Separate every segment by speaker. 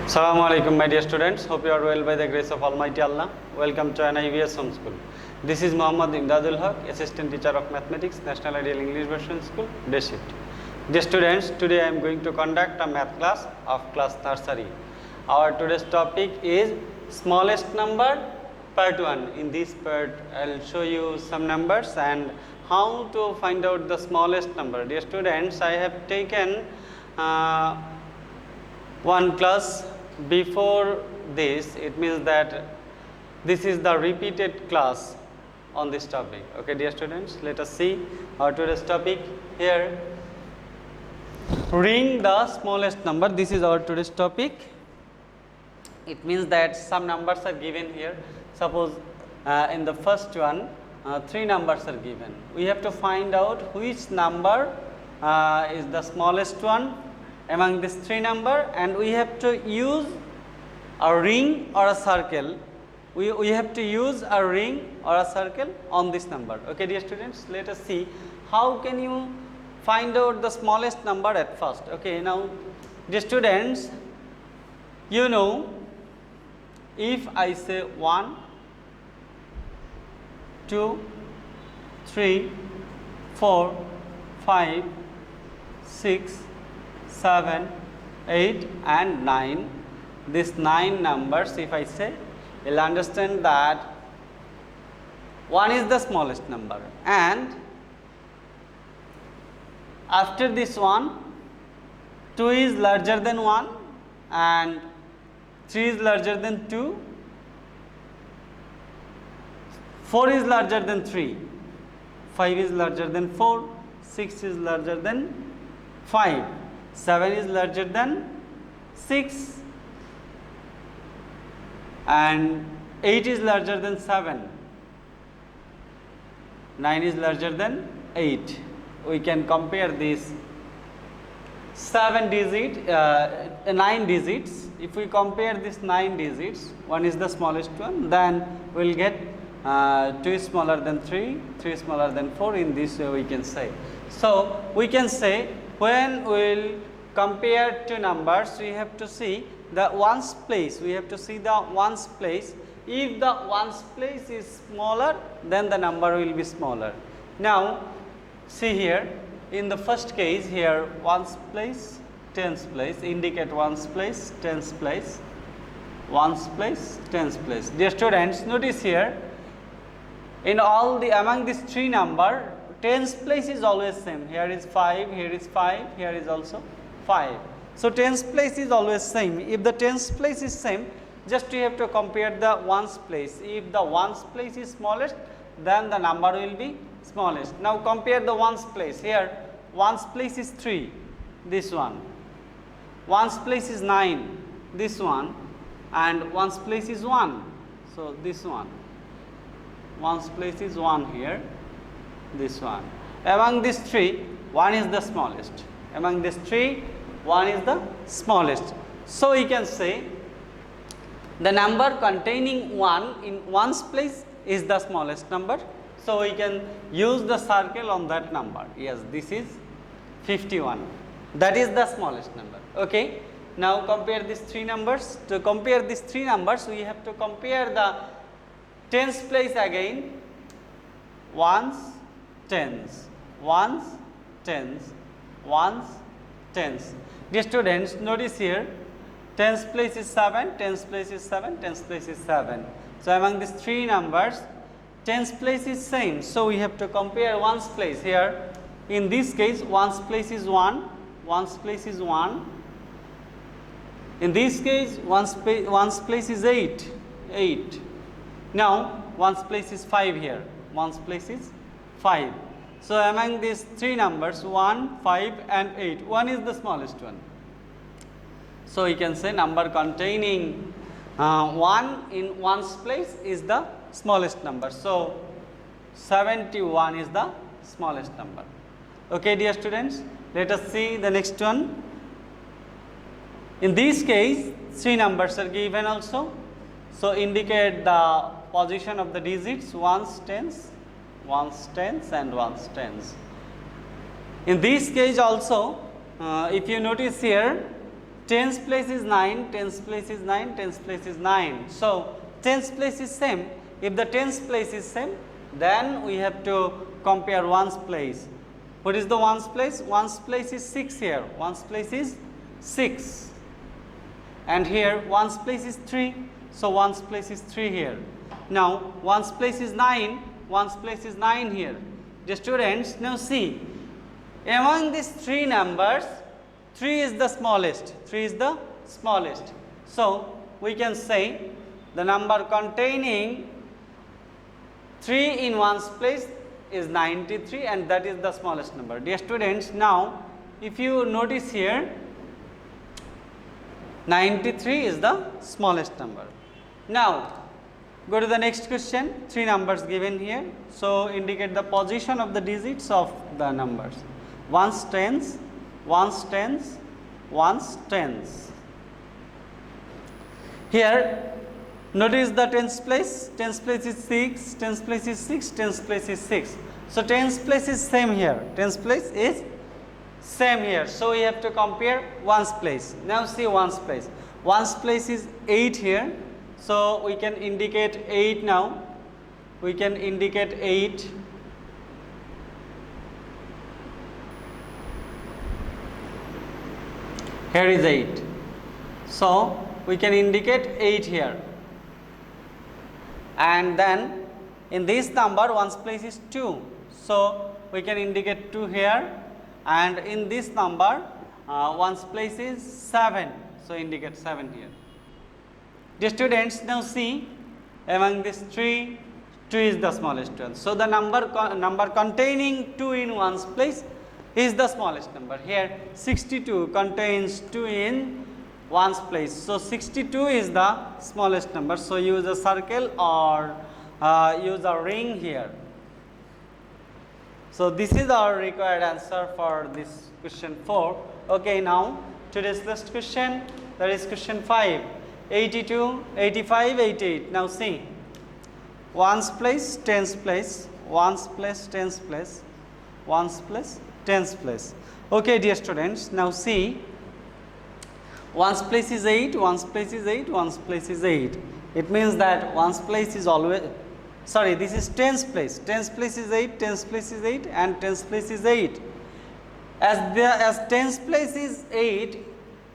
Speaker 1: Assalamu alaikum, my dear students. Hope you are well by the grace of Almighty Allah. Welcome to an IVS Home School. This is Emdadul, Haque, Assistant Teacher of Mathematics, National Ideal English Version School, Day Shift. Dear students, today I am going to conduct a math class of class nursery. Our today's topic is smallest number, part 1. In this part, I will show you some numbers and how to find out the smallest number. Dear students, I have taken one class before this. It means that this is the repeated class on this topic. Okay, dear students, let us see our today's topic here. Ring the smallest number. This is our today's topic. It means that some numbers are given here. Suppose in the first one, 3 numbers are given. We have to find out which number is the smallest one among these 3 numbers, and we have to use a ring or a circle. We have to use a ring or a circle on this number. Okay, dear students, let us see how can you find out the smallest number at first. Okay, now dear students, you know, if I say 1, 2, 3, 4, 5, 6, 7, 8 and 9, these 9 numbers, if I say, you will understand that 1 is the smallest number, and after this one, 2 is larger than 1 and 3 is larger than 2, 4 is larger than 3, 5 is larger than 4, 6 is larger than 5, 7 is larger than 6 and 8 is larger than 7, 9 is larger than 8. We can compare these 9 digits. If we compare these 9 digits, 1 is the smallest one, then we will get 2 is smaller than 3, 3 is smaller than 4. In this way we can say. So we can say, when we will compare 2 numbers, we have to see the ones place. We have to see the ones place. If the ones place is smaller, then the number will be smaller. Now see here, in the first case here, ones place, tens place, indicate ones place, tens place, ones place, tens place. Dear students, notice here, in all the among these 3 number, tens place is always same. Here is 5, here is 5, here is also 5. So tens place is always same. If the tens place is same, just you have to compare the ones place. If the ones place is smallest, then the number will be smallest. Now compare the ones place. Here ones place is 3, this one. Ones place is 9, this one, and ones place is 1. So this one. Ones place is 1 here, this one. Among these 3, 1 is the smallest. Among these 3, 1 is the smallest. So we can say the number containing 1 in ones place is the smallest number. So we can use the circle on that number. Yes, this is 51. That is the smallest number. Okay. Now compare these 3 numbers. To compare these 3 numbers, we have to compare the tens place again. Ones, tens, ones, tens, ones, tens. Dear students, notice here, tens place is 7, tens place is 7, tens place is 7. So among these 3 numbers, tens place is same. So we have to compare ones place. Here, in this case, ones place is 1, ones place is 1. In this case, ones place is 8, 8. Now ones place is 5 here, ones place is 5. So among these 3 numbers, 1, 5 and 8, 1 is the smallest one. So we can say number containing 1 in ones place is the smallest number. So 71 is the smallest number. Okay, dear students, let us see the next one. In this case, 3 numbers are given also. So indicate the position of the digits, ones, tens, and ones, tens. In this case also, if you notice here, Tens place is 9, tens place is 9, tens place is 9. So, tens place is same. If the tens place is same, then we have to compare ones place. What is the ones place? Ones place is 6 here. Ones place is 6. And here ones place is 3. So, ones place is 3 here. Now, ones place is 9. Ones place is 9 here. The students, now see, among these 3 numbers, 3 is the smallest. 3 is the smallest. So, we can say the number containing 3 in ones place is 93, and that is the smallest number. Dear students, now if you notice here, 93 is the smallest number. Now, go to the next question. 3 numbers given here. So, indicate the position of the digits of the numbers. Ones, tens, ones, tens, ones, tens. Here, notice the tens place. Tens place is 6, tens place is 6, tens place is 6. So, tens place is same here. Tens place is same here. So, we have to compare ones place. Now, see ones place. Ones place is 8 here. So, we can indicate 8 now. We can indicate 8. Here is 8. So, we can indicate 8 here. And then in this number ones place is 2. So, we can indicate 2 here, and in this number ones place is 7. So, indicate 7 here. The students, now see, among these 3, 2 is the smallest one. So, the number containing 2 in ones place is the smallest number. Here 62 contains 2 in ones place. So, 62 is the smallest number. So, use a circle or use a ring here. So, this is our required answer for this question 4. Okay, now today's last question, that is question 5. 82, 85, 88. Now see, ones place, tens place, ones place, tens place, ones place, tens place. Okay, dear students, now see, ones place is 8, ones place is 8, ones place is 8. It means that ones place is always, sorry, this is tens place. Tens place is 8, tens place is 8, and tens place is 8. As tens place is 8,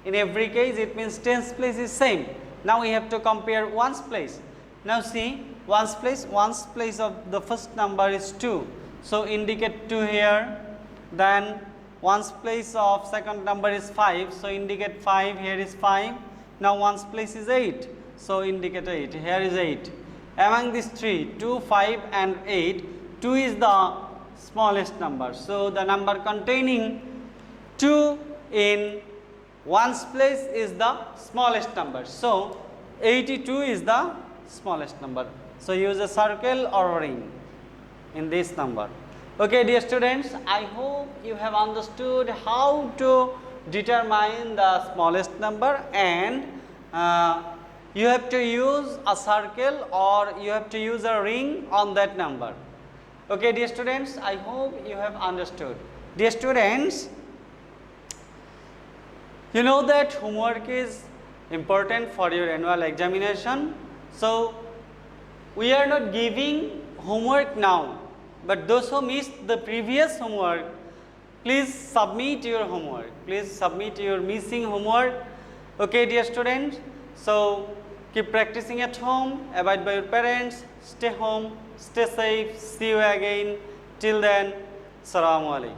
Speaker 1: in every case it means tens place is same. Now we have to compare ones place. Now see, ones place of the first number is 2. So, indicate 2 here. Then ones place of second number is 5. So, indicate 5, here is 5. Now, ones place is 8. So, indicate 8, here is 8. Among these 3, 2, 5 and 8, 2 is the smallest number. So, the number containing 2 in ones place is the smallest number. So, 82 is the smallest number. So, use a circle or ring in this number. Okay, dear students, I hope you have understood how to determine the smallest number, and you have to use a circle or you have to use a ring on that number. Okay, dear students, I hope you have understood. Dear students, you know that homework is important for your annual examination. So, we are not giving homework now, but those who missed the previous homework, please submit your homework. Please submit your missing homework. Okay, dear students. So, keep practicing at home, abide by your parents, stay home, stay safe, see you again. Till then, Assalamu alaikum.